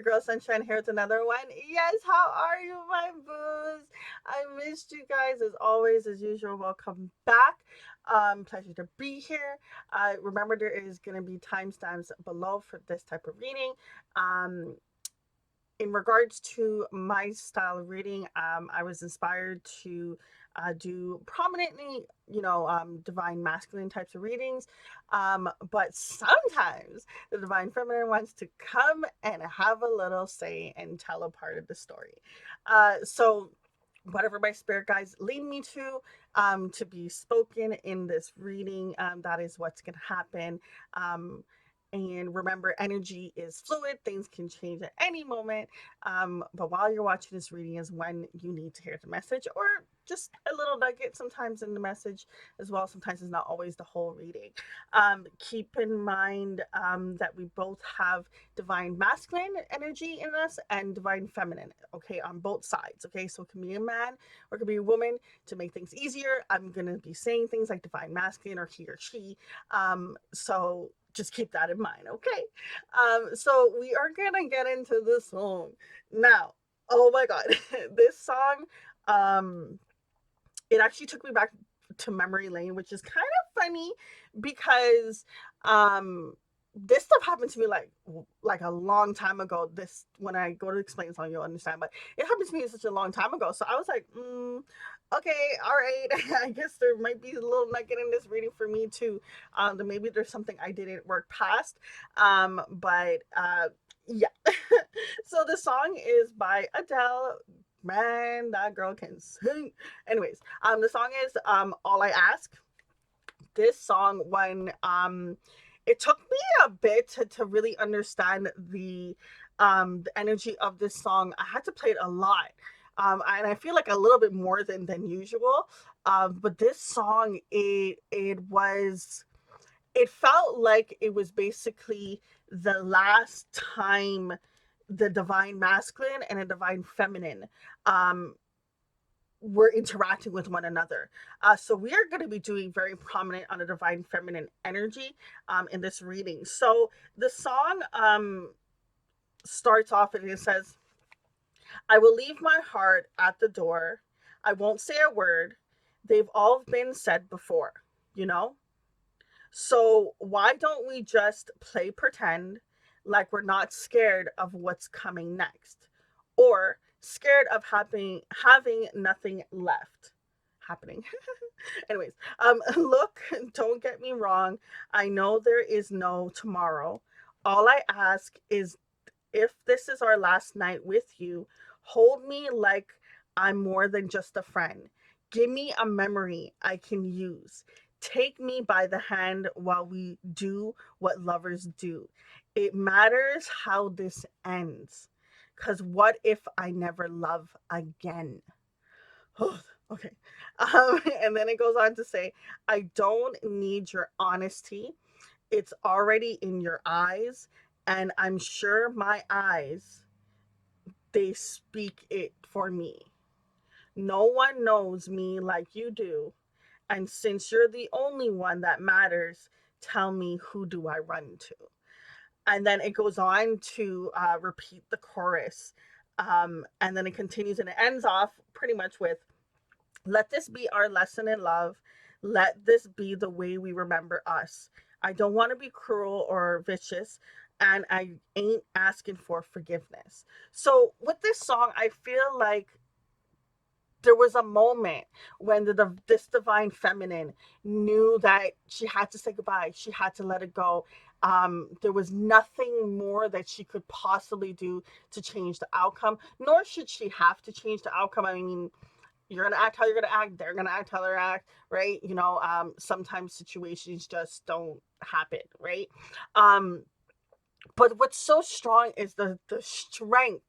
your girl Sunshine here with another one. Yes, how are you, my boos? I missed you guys as always, as usual. Welcome back. Pleasure to be here. Remember, there is going to be timestamps below for this type of reading. Um, in regards to my style of reading, I was inspired to do prominently, divine masculine types of readings. But sometimes the divine feminine wants to come and have a little say and tell a part of the story. So, whatever my spirit guides lead me to be spoken in this reading, that is what's going to happen. And remember, energy is fluid, things can change at any moment. But while you're watching this reading is when you need to hear the message, or just a little nugget sometimes in the message as well. Sometimes it's not always the whole reading. Keep in mind that we both have divine masculine energy in us and divine feminine, okay, on both sides. Okay, so it can be a man or it can be a woman. To make things easier, I'm going to be saying things like divine masculine or he or she. So just keep that in mind, okay? So we are gonna get into this song now. Oh my god, this song, um, it actually took me back to memory lane, which is kind of funny because um this stuff happened to me like a long time ago. This when I go to explain the song, you'll understand. But it happened to me such a long time ago, so I was like, okay, all right. I guess there might be a little nugget in this reading for me too. That maybe there's something I didn't work past. But yeah. So the song is by Adele. Man, that girl can sing. Anyways, the song is All I Ask. This song, when it took me a bit to really understand the energy of this song. I had to play it a lot. And I feel like a little bit more than usual. But this song, it felt like it was basically the last time the divine masculine and a divine feminine um were interacting with one another. So we are going to be doing very prominent on a divine feminine energy in this reading. So the song starts off and it says, I will leave my heart at the door. I won't say a word. They've all been said before, you know? So why don't we just play pretend like we're not scared of what's coming next, or scared of having nothing left happening. Anyways, look, don't get me wrong. I know there is no tomorrow. All I ask is, if this is our last night with you, hold me like I'm more than just a friend. Give me a memory I can use. Take me by the hand while we do what lovers do. It matters how this ends. Because what if I never love again? Okay. And then it goes on to say, I don't need your honesty. It's already in your eyes. And I'm sure my eyes, they speak it for me. No one knows me like you do. And since you're the only one that matters, tell me, who do I run to? And then it goes on to repeat the chorus. And then it continues and it ends off pretty much with, let this be our lesson in love. Let this be the way we remember us. I don't want to be cruel or vicious, and I ain't asking for forgiveness. So, with this song, I feel like there was a moment when this divine feminine knew that she had to say goodbye. She had to let it go. There was nothing more that she could possibly do to change the outcome, nor should she have to change the outcome. I mean, you're gonna act how you're gonna act. They're gonna act how they act, right? Sometimes situations just don't happen, right? Um, but what's so strong is the strength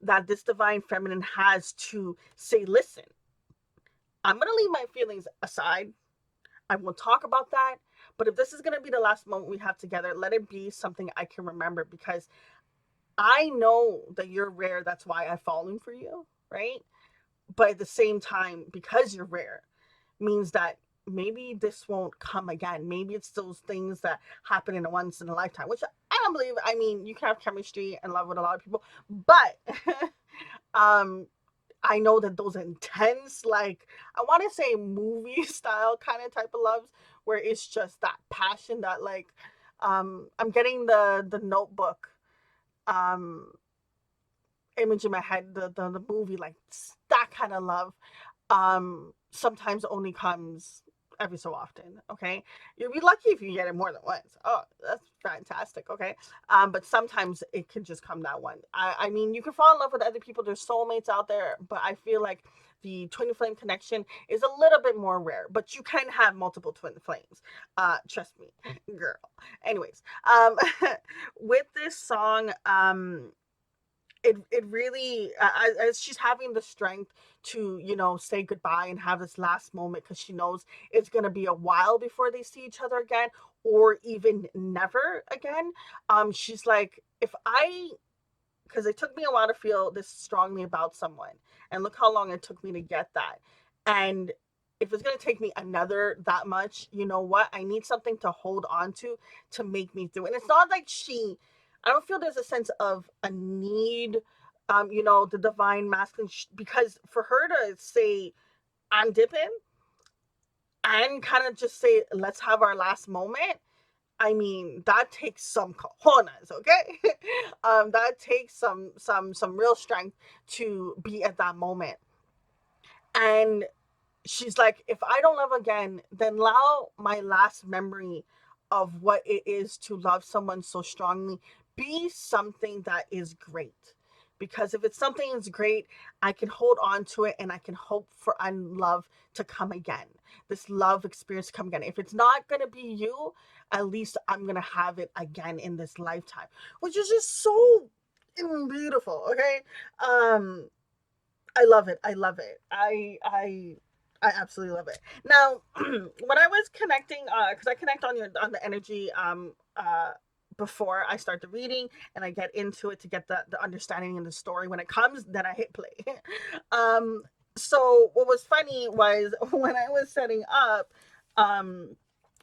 that this divine feminine has to say, listen, I'm gonna leave my feelings aside. I won't talk about that. But if this is gonna be the last moment we have together, let it be something I can remember, because I know that you're rare. That's why I've fallen for you, right? But at the same time, because you're rare, means that maybe this won't come again. Maybe it's those things that happen in a once in a lifetime, which I don't believe. I mean, you can have chemistry and love with a lot of people, but um I know that those intense, like, I want to say movie style kind of type of loves where it's just that passion that, like, I'm getting the Notebook um image in my head, the movie, like that kind of love sometimes only comes every so often. Okay, you'll be lucky if you get it more than once. Oh, that's fantastic. Okay, but sometimes it can just come that one. I mean, you can fall in love with other people. There's soulmates out there, but I feel like the twin flame connection is a little bit more rare, but you can have multiple twin flames. Trust me, girl. Anyways, with this song, it really, as she's having the strength to, say goodbye and have this last moment, because she knows it's going to be a while before they see each other again, or even never again. She's like, if I because it took me a while to feel this strongly about someone, and look how long it took me to get that. And if it's going to take me another that much, you know what, I need something to hold on to make me through. And it's not like I don't feel there's a sense of a need, the divine masculine, because for her to say I'm dipping and kind of just say let's have our last moment, I mean, that takes some cojones, okay? That takes some real strength to be at that moment. And she's like, if I don't love again, then allow my last memory of what it is to love someone so strongly be something that is great. Because if it's something that's great, I can hold on to it and I can hope for love to come again. This love experience to come again. If it's not going to be you, at least I'm going to have it again in this lifetime, which is just so beautiful. Okay. I love it. I love it. I absolutely love it. Now, when I was connecting, because I connect on the energy before I start the reading and I get into it to get the understanding and the story. When it comes, then I hit play. um, so what was funny was when I was setting up, um,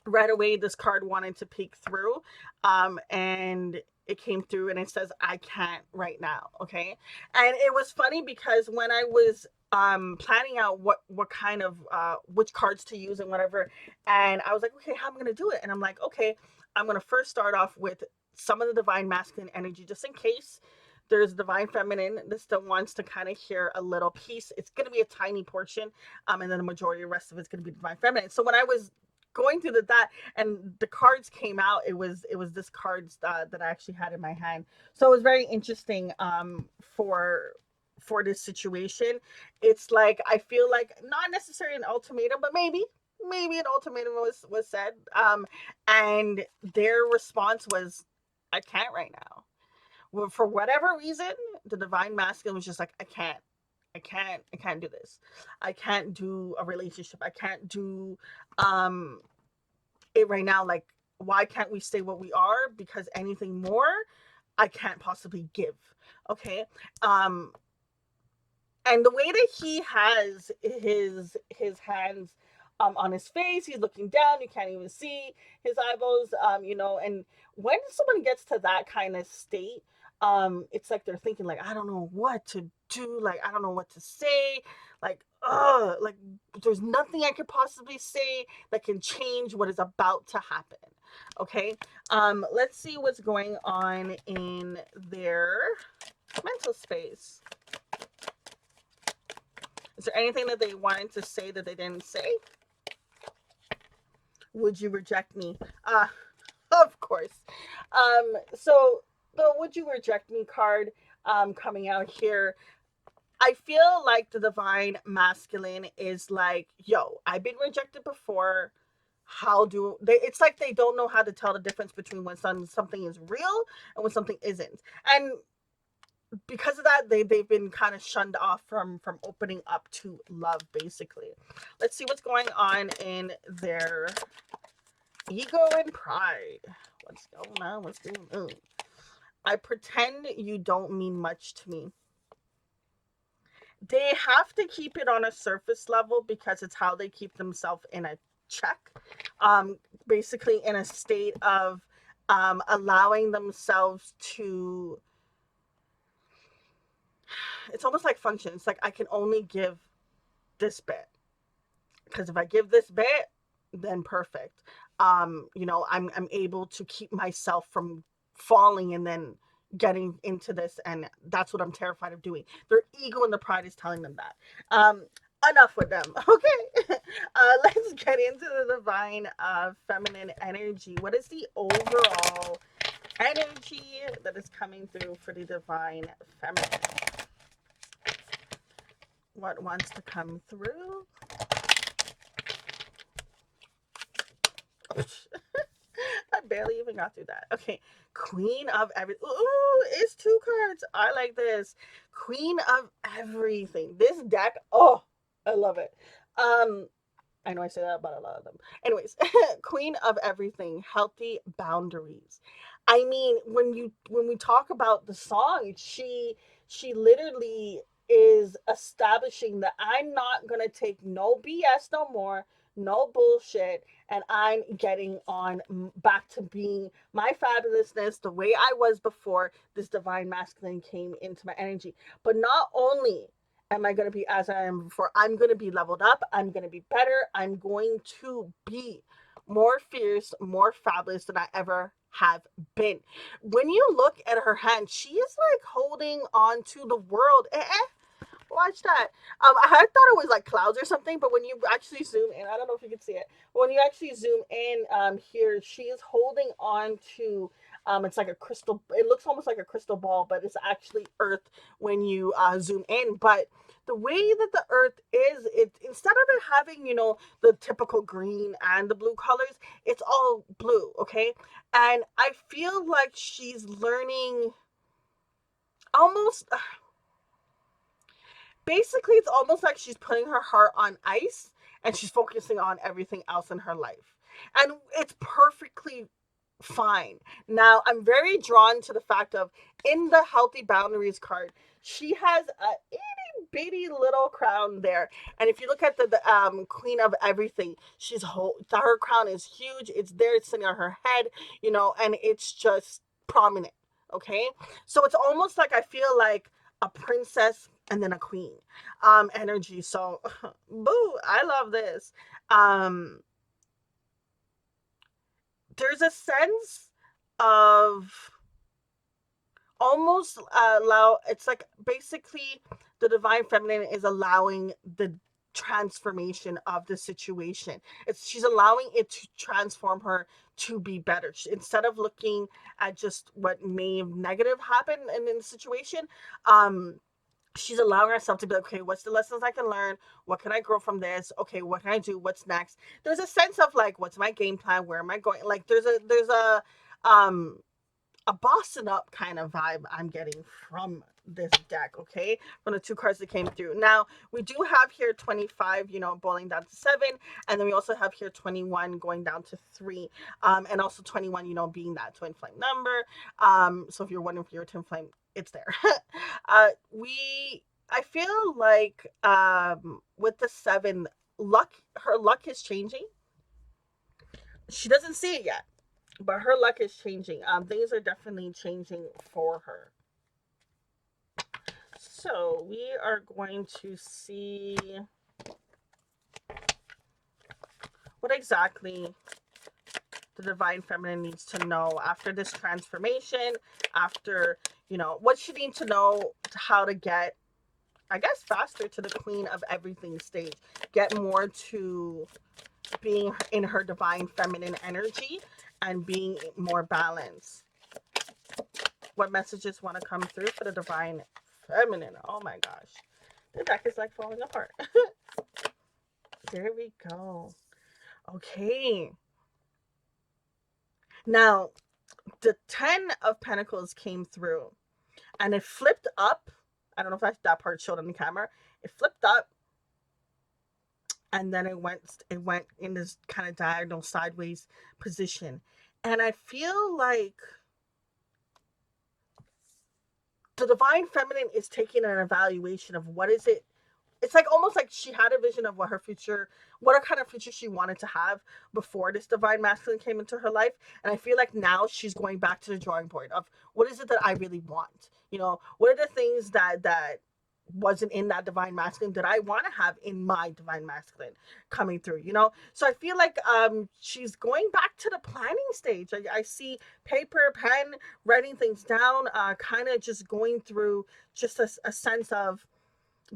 right away this card wanted to peek through, and it came through and it says I can't right now. Okay, and it was funny because when I was planning out what kind of which cards to use and whatever, and I was like, okay, how am I going to do it? And I'm like, okay, I'm going to first start off with some of the divine masculine energy, just in case there's divine feminine that still wants to kind of hear a little piece. It's going to be a tiny portion, and then the majority of the rest of it's going to be divine feminine. So when I was going through that and the cards came out, it was this cards that I actually had in my hand. So it was very interesting, for this situation. It's like I feel like not necessarily an ultimatum, but maybe an ultimatum was said, and their response was I can't right now. Well, for whatever reason, the divine masculine was just like, I can't do this. I can't do a relationship. I can't do um it right now. Like, why can't we stay what we are? Because anything more, I can't possibly give. Okay. Um and the way that he has his hands on his face, he's looking down, you can't even see his eyeballs, and when someone gets to that kind of state, it's like they're thinking like, I don't know what to do, like I don't know what to say, like there's nothing I could possibly say that can change what is about to happen. Okay. Let's see what's going on in their mental space. Is there anything that they wanted to say that they didn't say? Would you reject me? Of course. So the would you reject me card coming out here, I feel like the divine masculine is like, yo, I've been rejected before. How do they? It's like they don't know how to tell the difference between when something is real and when something isn't. And because of that, they've been kind of shunned off from opening up to love, basically. Let's see what's going on in their ego and pride. What's going on? What's going on? I pretend you don't mean much to me. They have to keep it on a surface level because it's how they keep themselves in a check, um, basically in a state of allowing themselves to, it's almost like function. It's like I can only give this bit, because if I give this bit, then perfect. I'm able to keep myself from falling and then getting into this, and that's what I'm terrified of doing. Their ego and the pride is telling them that. Enough with them. Okay. Let's get into the divine feminine energy. What is the overall energy that is coming through for the divine feminine? What wants to come through? I barely even got through that. Okay. Queen of everything. Ooh, it's two cards. I like this. Queen of everything. This deck, oh, I love it. Um, I know I say that about a lot of them. Anyways, Queen of everything, healthy boundaries. I mean, when we talk about the song, she literally is establishing that I'm not gonna take no BS no more, no bullshit, and I'm getting on back to being my fabulousness the way I was before this divine masculine came into my energy. But not only am I going to be as I am before, I'm going to be leveled up, I'm going to be better, I'm going to be more fierce, more fabulous than I ever have been. When you look at her hand, she is like holding on to the world. Watch that. I thought it was like clouds or something, but when you actually zoom in, I don't know if you can see it. When you actually zoom in, here she is holding on to. It's like a crystal. It looks almost like a crystal ball, but it's actually Earth when you zoom in. But the way that the Earth is, it instead of it having the typical green and the blue colors, it's all blue. Okay, and I feel like she's learning almost, basically it's almost like she's putting her heart on ice and she's focusing on everything else in her life, and it's perfectly fine. Now I'm very drawn to the fact of, in the healthy boundaries card, she has a itty bitty little crown there, and if you look at the queen of everything, her crown is huge. It's there, it's sitting on her head, and it's just prominent. Okay, so it's almost like I feel like a princess and then a queen energy. So boo, I love this. um there's a sense of almost allow, it's like basically the divine feminine is allowing the transformation of the situation. She's allowing it to transform her to be better. Instead of looking at just what may have negative happen in the situation, um she's allowing herself to be like, okay, what's the lessons I can learn? What can I grow from this? Okay, what can I do? What's next? There's a sense of like, what's my game plan? Where am I going? Like, um a bossing up kind of vibe I'm getting from this deck, okay? From the two cards that came through. Now, we do have here 25, boiling down to 7, and then we also have here 21 going down to 3, and also 21, being that twin flame number. So if you're wondering for your twin flame, it's there. I feel like with the 7, her luck is changing. She doesn't see it yet, but her luck is changing. Things are definitely changing for her. So we are going to see what exactly the divine feminine needs to know after this transformation, after, what she needs to know how to get, I guess, faster to the queen of everything stage, get more to being in her divine feminine energy and being more balanced. What messages want to come through for the divine feminine? Oh my gosh. The deck is like falling apart. There we go. Okay. Now, the 10 of Pentacles came through and it flipped up. I don't know if that part showed on the camera. It flipped up and then it went in this kind of diagonal sideways position. And I feel like the divine feminine is taking an evaluation of what is it it's like almost like she had a vision of what her future, what kind of future she wanted to have before this divine masculine came into her life. And I feel like now she's going back to the drawing board of what is it that I really want? You know, what are the things that wasn't in that divine masculine that I want to have in my divine masculine coming through, you know? So I feel like she's going back to the planning stage. I see paper, pen, writing things down, kind of just going through just a sense of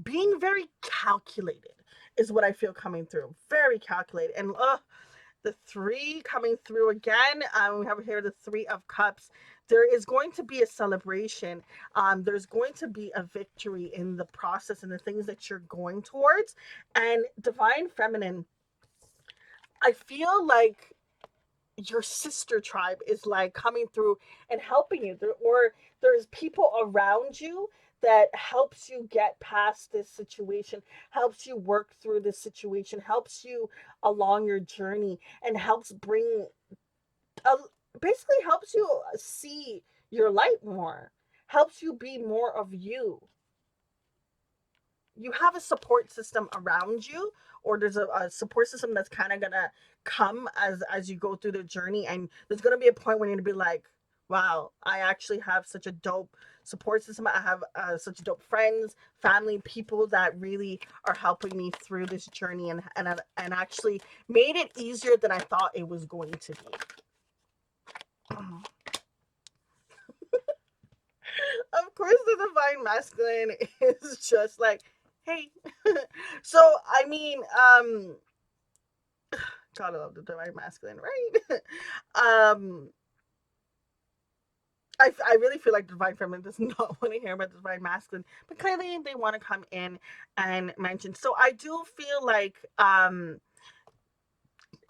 being very calculated is what I feel coming through. Very calculated. And the three coming through again. We have here the Three of Cups. There is going to be a celebration. There's going to be a victory in the process and the things that you're going towards. And Divine Feminine, I feel like your sister tribe is like coming through and helping you there, or there's people around you that helps you get past this situation, helps you work through this situation, helps you along your journey, and helps bring a, basically helps you see your light more, helps you be more of you. You have a support system around you, or there's a support system that's kind of gonna come as you go through the journey, and there's gonna be a point when you're gonna be like, wow, I actually have such a dope support system. I have such dope friends, family, people that really are helping me through this journey, and actually made it easier than I thought it was going to be. Of course, the divine masculine is just like, hey. So I mean, gotta love the divine masculine, right? um, I really feel like the divine feminine does not want to hear about the divine masculine, but clearly they want to come in and mention. So I do feel like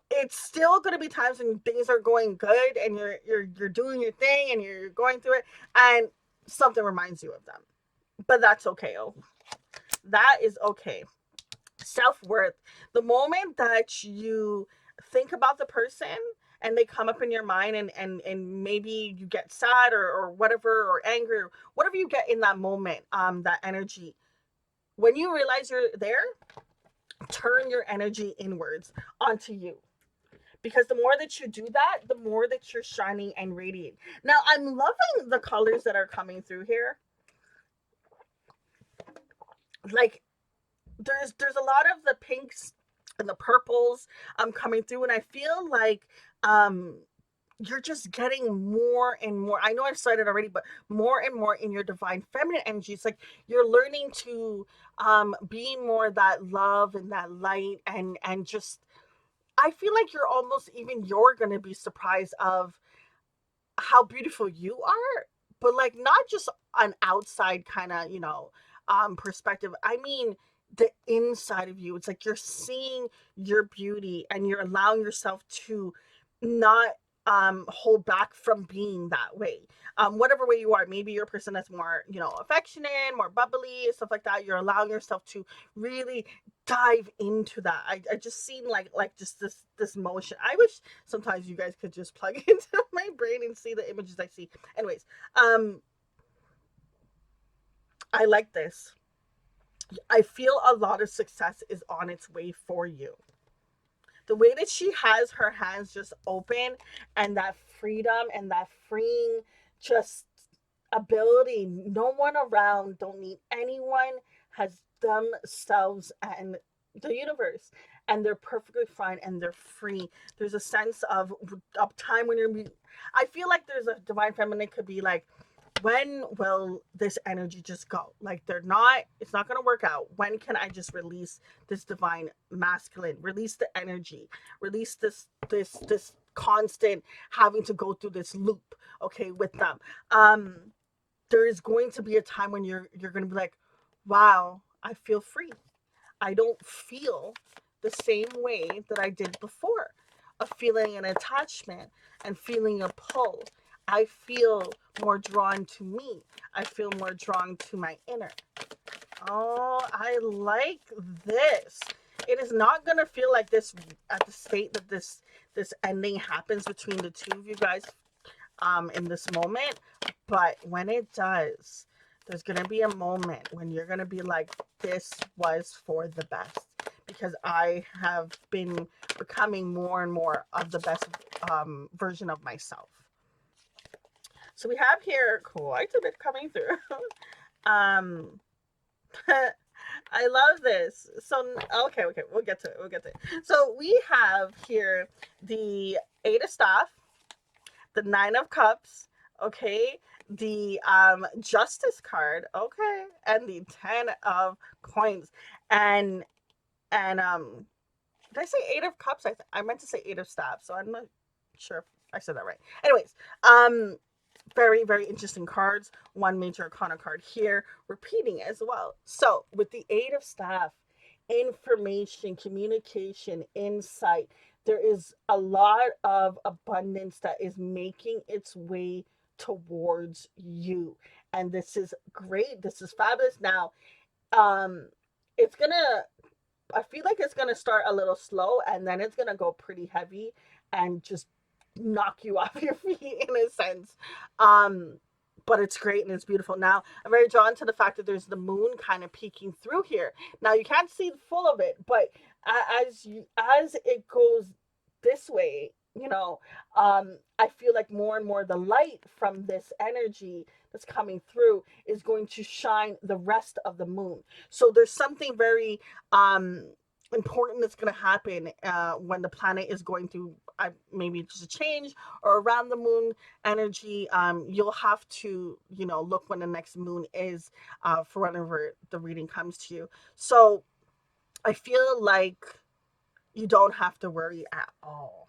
it's still going to be times when things are going good and you're doing your thing and you're going through it, and something reminds you of them. But that's okay. Oh, that is okay. Self-worth, the moment that you think about the person and they come up in your mind, and maybe you get sad or whatever, or angry, or whatever you get in that moment, that energy, when you realize you're there, turn your energy inwards onto you, because the more that you do that, the more that you're shining and radiating. Now I'm loving the colors that are coming through here. Like, there's a lot of the pinks and the purples coming through, and I feel like um you're just getting more and more. I know I've said it already, but more and more in your divine feminine energy. It's like you're learning to be more that love and that light, and just, I feel like you're almost, even you're gonna be surprised of how beautiful you are, but like not just an outside kind of, perspective. I mean, the inside of you. It's like you're seeing your beauty and you're allowing yourself to not hold back from being that way. Whatever way you are, maybe you're a person that's more, affectionate, more bubbly, stuff like that. You're allowing yourself to really dive into that. I just seen like just this motion. I wish sometimes you guys could just plug into my brain and see the images I see. Anyways, um, I like this. I feel a lot of success is on its way for you. The way that she has her hands just open, and that freedom and that freeing just ability, no one around, don't need anyone, has themselves and the universe, and they're perfectly fine and they're free. There's a sense of time when I feel like there's a divine feminine could be like, when will this energy just go? Like, it's not going to work out. When can I just release this divine masculine, release the energy, release this constant having to go through this loop, okay, with them. There is going to be a time when you're going to be like, wow, I feel free. I don't feel the same way that I did before, of feeling an attachment and feeling a pull. I feel more drawn to me. I feel more drawn to my inner. Oh, I like this. It is not going to feel like this at the state that this ending happens between the two of you guys in this moment, but when it does, there's going to be a moment when you're going to be like, this was for the best, because I have been becoming more and more of the best version of myself. So we have here quite a bit coming through. um, I love this. So okay, we'll get to it. We'll get to it. So we have here the Eight of Staff, the Nine of Cups, okay, the Justice card, okay, and the Ten of Coins, and did I say Eight of Cups? I meant to say Eight of Staff, so I'm not sure if I said that right. Anyways, very, very interesting cards. One major arcana card here, repeating as well. So, with the Eight of Staff, information, communication, insight, there is a lot of abundance that is making its way towards you. And this is great. This is fabulous. Now, um, it's gonna I feel like it's gonna start a little slow and then it's gonna go pretty heavy and just knock you off your feet in a sense. Um, but it's great and it's beautiful. Now, I'm very drawn to the fact that there's the moon kind of peeking through here. Now, you can't see the full of it, but as it goes this way, I feel like more and more the light from this energy that's coming through is going to shine the rest of the moon. So there's something very important that's going to happen when the planet is going through maybe just a change or around the moon energy. You'll have to look when the next moon is for whenever the reading comes to you. So I feel like you don't have to worry at all.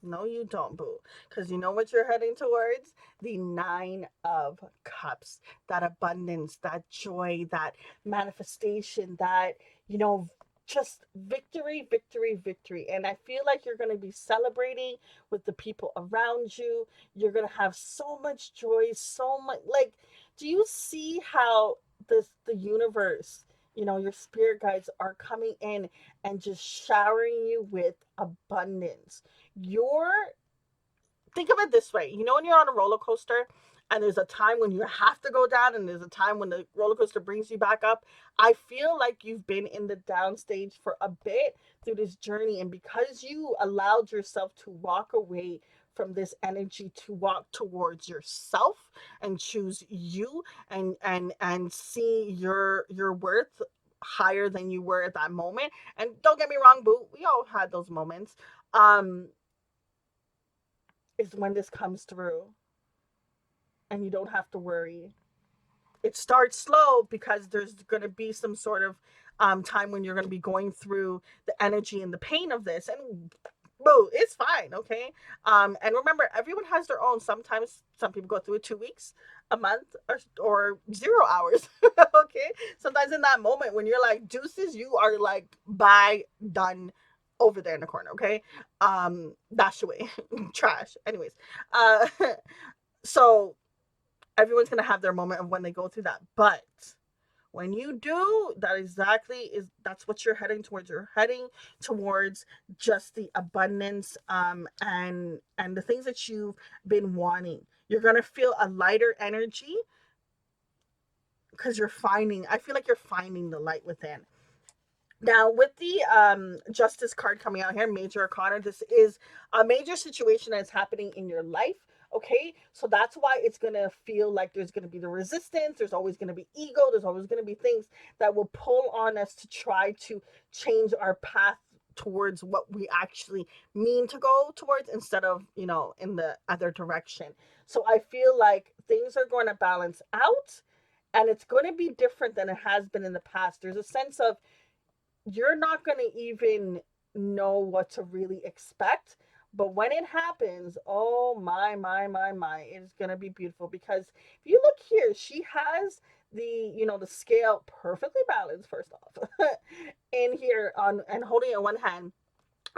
No, you don't, boo. Because you know what you're heading towards? The Nine of Cups. That abundance, that joy, that manifestation, that, just victory, victory, victory. And I feel like you're going to be celebrating with the people around you. You're going to have so much joy, so much. Like, do you see how the universe, your spirit guides are coming in and just showering you with abundance? You're Think of it this way. When you're on a roller coaster and there's a time when you have to go down and there's a time when the roller coaster brings you back up, I feel like you've been in the down stage for a bit through this journey. And because you allowed yourself to walk away from this energy to walk towards yourself and choose you and see your worth higher than you were at that moment. And don't get me wrong, boo, we all had those moments. Um, is when this comes through and you don't have to worry. It starts slow because there's going to be some sort of time when you're going to be going through the energy and the pain of this. And boo, it's fine, okay? And remember, everyone has their own. Sometimes some people go through it 2 weeks, a month, or 0 hours, okay? Sometimes in that moment when you're like, deuces, you are like, bye, done, over there in the corner, okay? Dash away. Trash. Anyways, uh, so everyone's gonna have their moment of when they go through that. But when you do, that's what you're heading towards. You're heading towards just the abundance and the things that you've been wanting. You're gonna feel a lighter energy because I feel like you're finding the light within. Now, with the Justice card coming out here, Major Arcana, this is a major situation that's happening in your life. Okay, so that's why it's gonna feel like there's gonna be the resistance. There's always gonna be ego. There's always gonna be things that will pull on us to try to change our path towards what we actually mean to go towards instead of, in the other direction. So I feel like things are going to balance out and it's going to be different than it has been in the past. There's a sense of you're not going to even know what to really expect. But when it happens, oh my, it's going to be beautiful. Because if you look here, she has the scale perfectly balanced, first off, in here and holding it in one hand.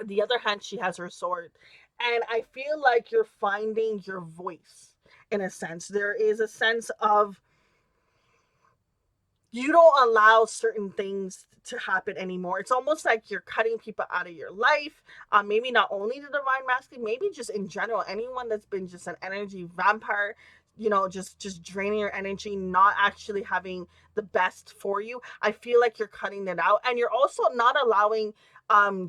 The other hand, she has her sword. And I feel like you're finding your voice in a sense. There is a sense of you don't allow certain things to happen anymore. It's almost like you're cutting people out of your life. Maybe not only the divine masculine, maybe just in general, anyone that's been just an energy vampire, just draining your energy, not actually having the best for you. I feel like you're cutting it out, and you're also not allowing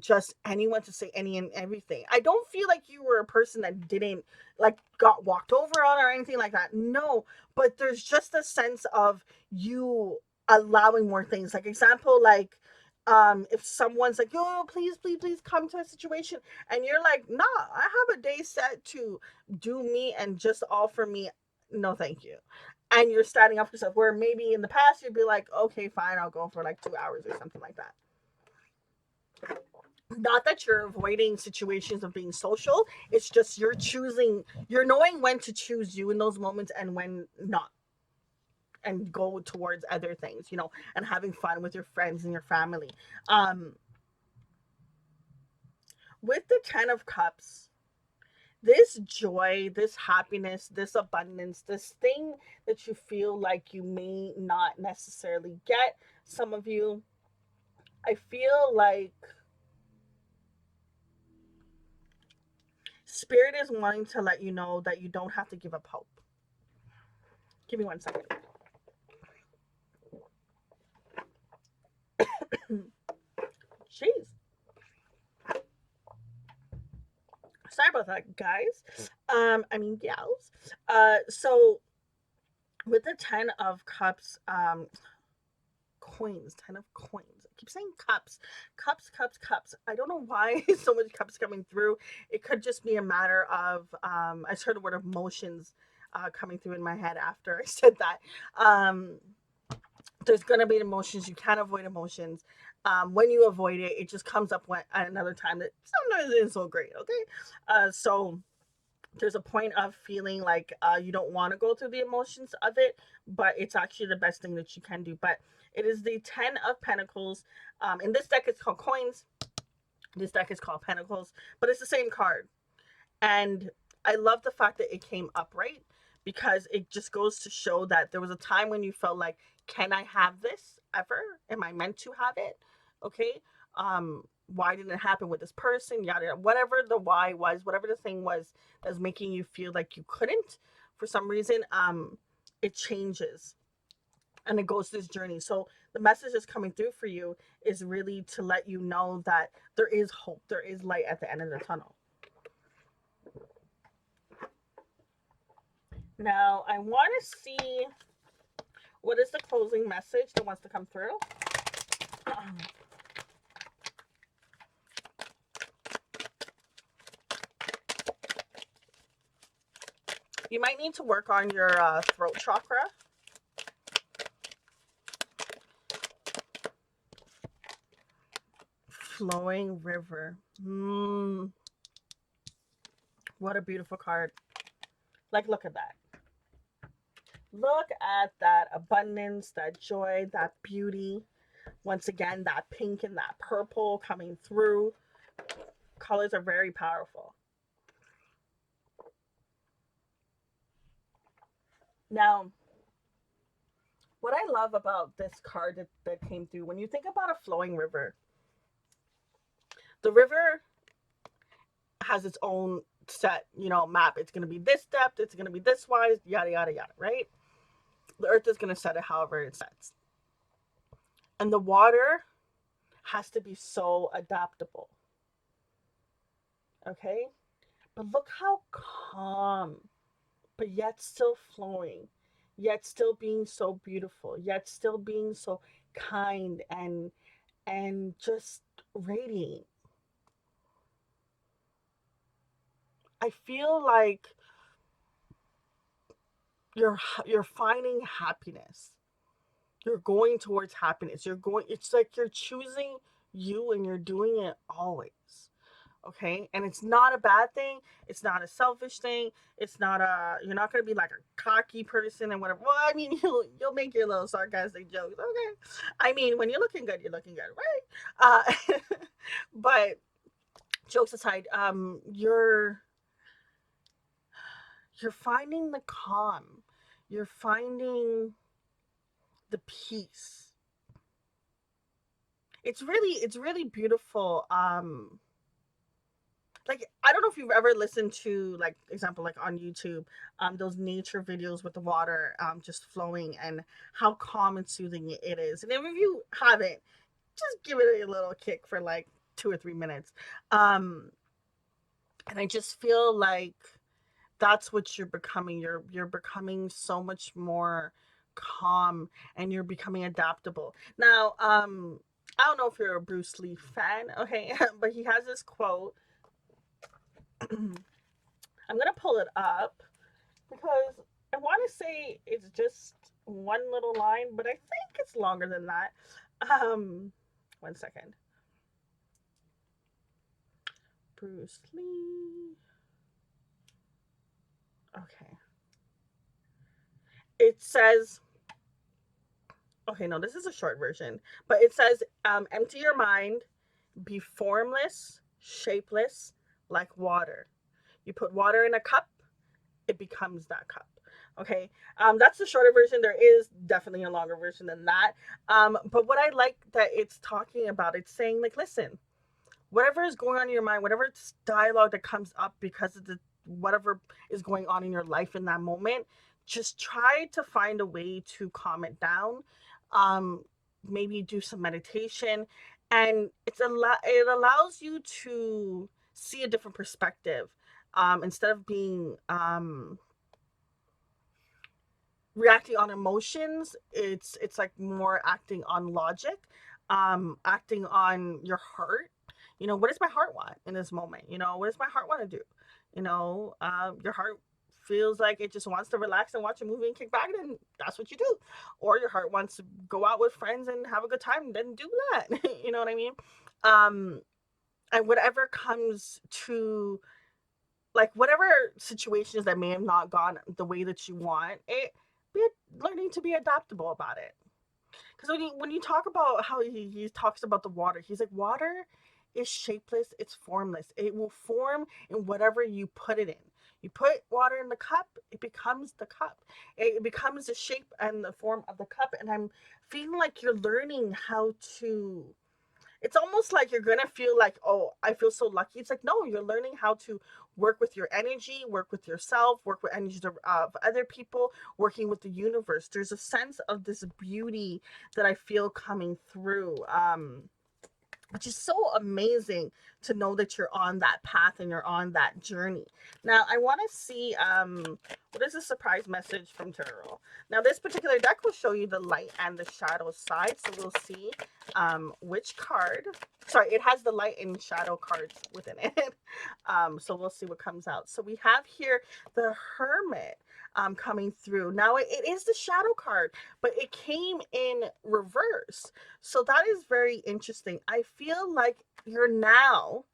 just anyone to say any and everything. I don't feel like you were a person that didn't, like, got walked over on or anything like that. No, but there's just a sense of you allowing more things. Like, example, like, if someone's like, yo, please, please, please come to a situation, and you're like, nah, I have a day set to do me and just all for me. No, thank you. And you're standing up for yourself, where maybe in the past you'd be like, okay, fine, I'll go for like 2 hours or something like that. Not that you're avoiding situations of being social, it's just you're knowing when to choose you in those moments and when not, and go towards other things, and having fun with your friends and your family. um with the 10 of cups, this joy, this happiness, this abundance, this thing that you feel like you may not necessarily get, some of you, I feel like spirit is wanting to let you know that you don't have to give up hope. Give me 1 second. Jeez. Sorry about that, guys. Gals. So with the 10 of cups, coins, 10 of coins. I keep saying cups, cups, cups, cups. I don't know why so much cups coming through. It could just be a matter of, I just heard the word emotions coming through in my head after I said that. There's going to be emotions. You can't avoid emotions. When you avoid it, it just comes up at another time that sometimes isn't so great. Okay. So there's a point of feeling like you don't want to go through the emotions of it, but it's actually the best thing that you can do. But it is the 10 of Pentacles. In this deck, it's called Coins. This deck is called Pentacles, but it's the same card. And I love the fact that it came upright, because it just goes to show that there was a time when you felt like, can I have this ever? Am I meant to have it? Okay. Why didn't it happen with this person? Yada, yada. Whatever the why was, whatever the thing was that's making you feel like you couldn't for some reason, it changes and it goes this journey. So the message that's coming through for you is really to let you know that there is hope, there is light at the end of the tunnel. Now, I want to see what is the closing message that wants to come through. You might need to work on your throat chakra. Flowing river. What a beautiful card. Like, look at that. Look at that abundance, that joy, that beauty. Once again, that pink and that purple coming through. Colors are very powerful. Now, what I love about this card that came through, when you think about a flowing river, the river has its own set, map. It's going to be this depth, it's going to be this wise, yada, yada, yada, right? The earth is going to set it however it sets. And the water has to be so adaptable. Okay? But look how calm, but yet still flowing, yet still being so beautiful, yet still being so kind and just radiant. I feel like you're finding happiness. You're going towards happiness. It's like you're choosing you and you're doing it always. Okay? And it's not a bad thing. It's not a selfish thing. You're not going to be like a cocky person and whatever. Well, I mean, you'll make your little sarcastic jokes. Okay? I mean, when you're looking good, right? But jokes aside, you're finding the calm. You're finding the peace. It's really beautiful. like, I don't know if you've ever listened to, like, example, like on YouTube, those nature videos with the water just flowing, and how calm and soothing it is. And if you haven't, just give it a little kick for like 2 or 3 minutes. Um, and I just feel like that's what you're becoming. You're becoming so much more calm, and you're becoming adaptable. Now, I don't know if you're a Bruce Lee fan, okay, but he has this quote. I'm gonna pull it up because I want to say it's just one little line, but I think it's longer than that. Um, 1 second. Bruce Lee. Okay. It says, okay, no, this is a short version, but it says, empty your mind, be formless, shapeless, like water. You put water in a cup, it becomes that cup. Okay, that's the shorter version. There is definitely a longer version than that. But what I like that it's talking about, it's saying, like, listen, whatever is going on in your mind, whatever dialogue that comes up because of the whatever is going on in your life in that moment, just try to find a way to calm it down. Um, Maybe do some meditation, and it allows you to see a different perspective. Instead of being reacting on emotions, it's like more acting on logic, acting on your heart. What does my heart want in this moment? What does my heart want to do? Your heart feels like it just wants to relax and watch a movie and kick back, then that's what you do. Or your heart wants to go out with friends and have a good time, then do that. You know what I mean? And whatever comes to, like, whatever situations that may have not gone the way that you want it, be learning to be adaptable about it. Because when you talk about how he talks about the water, he's like, water is shapeless, it's formless, it will form in whatever you put it in. You put water in the cup, it becomes the cup. It becomes the shape and the form of the cup. And I'm feeling like you're learning how to, it's almost like you're gonna feel like, oh, I feel so lucky. It's like, no, you're learning how to work with your energy, work with yourself, work with energies of other people, working with the universe. There's a sense of this beauty that I feel coming through. Which is so amazing to know that you're on that path and you're on that journey. Now, I want to see what is a surprise message from tarot. Now, this particular deck will show you the light and the shadow side, so we'll see which card. Sorry, it has the light and shadow cards within it. So we'll see what comes out. So we have here the Hermit coming through. Now, it is the shadow card, but it came in reverse. So that is very interesting. I feel like you're now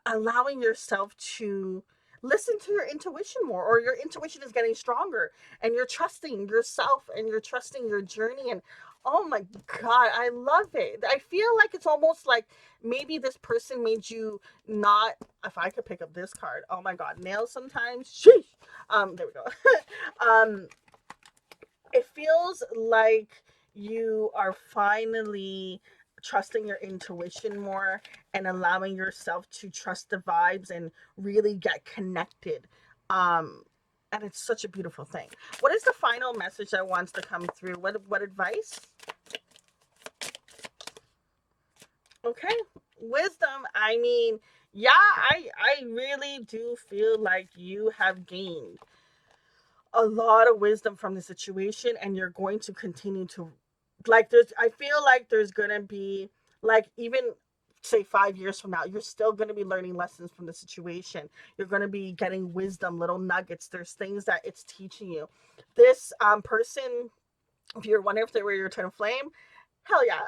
allowing yourself to listen to your intuition more, or your intuition is getting stronger, and you're trusting yourself and you're trusting your journey. And oh my God, I love it. I feel like it's almost like maybe this person made you not, if I could pick up this card, oh my God, nails sometimes. Sheesh. There we go. um, it feels like you are finally trusting your intuition more, and allowing yourself to trust the vibes and really get connected. Um, and it's such a beautiful thing. What is the final message that wants to come through? What advice? Okay, wisdom. I mean, yeah, I really do feel like you have gained a lot of wisdom from the situation, and you're going to continue to, like, there's, I feel like there's gonna be, like, even say 5 years from now, you're still going to be learning lessons from the situation. You're going to be getting wisdom, little nuggets. There's things that it's teaching you. This person, if you're wondering if they were your twin flame, hell yeah.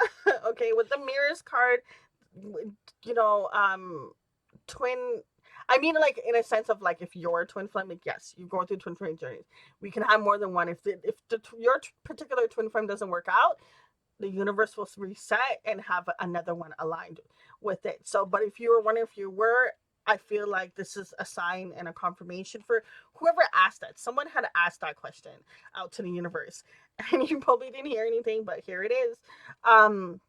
Okay, with the mirrors card, you know, twin, I mean, like, in a sense of, like, if you're a twin flame, like, yes, you're going through twin flame journeys. We can have more than one. Your particular twin flame doesn't work out, the universe will reset and have another one aligned with it. So, but if you were wondering if you were, I feel like this is a sign and a confirmation for whoever asked that. Someone had asked that question out to the universe, and you probably didn't hear anything, but here it is. Um,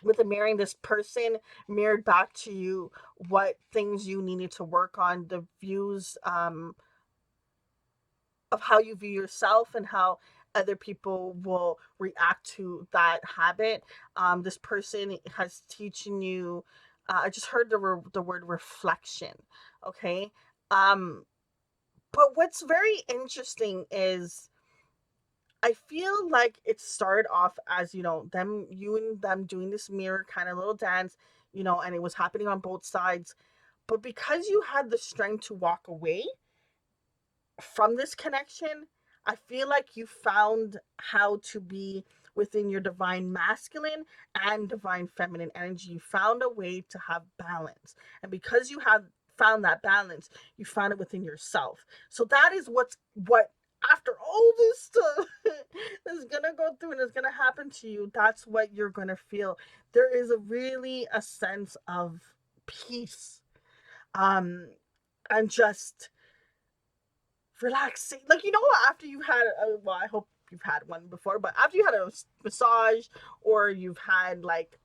with the mirroring, this person mirrored back to you what things you needed to work on, the views of how you view yourself and how other people will react to that habit. This person has teaching you. I just heard the word reflection. Okay, um, but what's very interesting is I feel like it started off as, them, you and them doing this mirror kind of little dance, and it was happening on both sides. But because you had the strength to walk away from this connection, I feel like you found how to be within your divine masculine and divine feminine energy. You found a way to have balance. And because you have found that balance, you found it within yourself. So that is what after all this stuff is gonna go through and is gonna happen to you, that's what you're gonna feel. There is a sense of peace. Um and just relaxing. Like, after you've had well, I hope you've had one before, but after you had a massage, or you've had like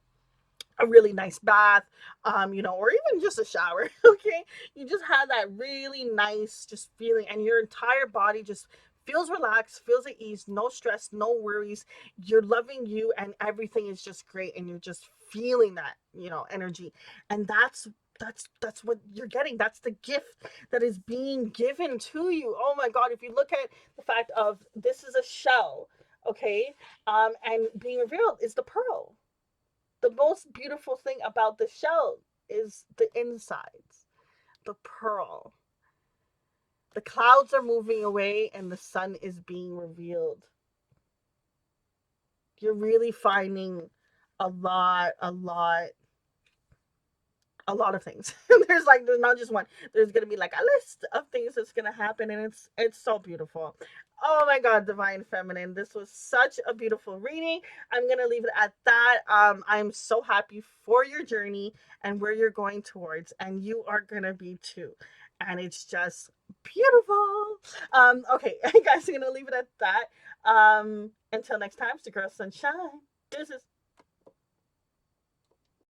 a really nice bath, or even just a shower, okay? You just had that really nice just feeling, and your entire body just feels relaxed, feels at ease, no stress, no worries. You're loving you, and everything is just great, and you're just feeling that, energy. And that's what you're getting. That's the gift that is being given to you. Oh my God, if you look at the fact of this is a shell, okay? And being revealed is the pearl. The most beautiful thing about the shell is the insides, the pearl. The clouds are moving away and the sun is being revealed. You're really finding a lot of things. There's not just one. There's gonna be like a list of things that's gonna happen, and it's so beautiful. Oh my God, divine feminine, this was such a beautiful reading. I'm gonna leave it at that. I'm so happy for your journey and where you're going towards, and you are gonna be too. And it's just beautiful. Okay, guys, I'm gonna leave it at that. Until next time, it's the girl Sunshine. Deuces.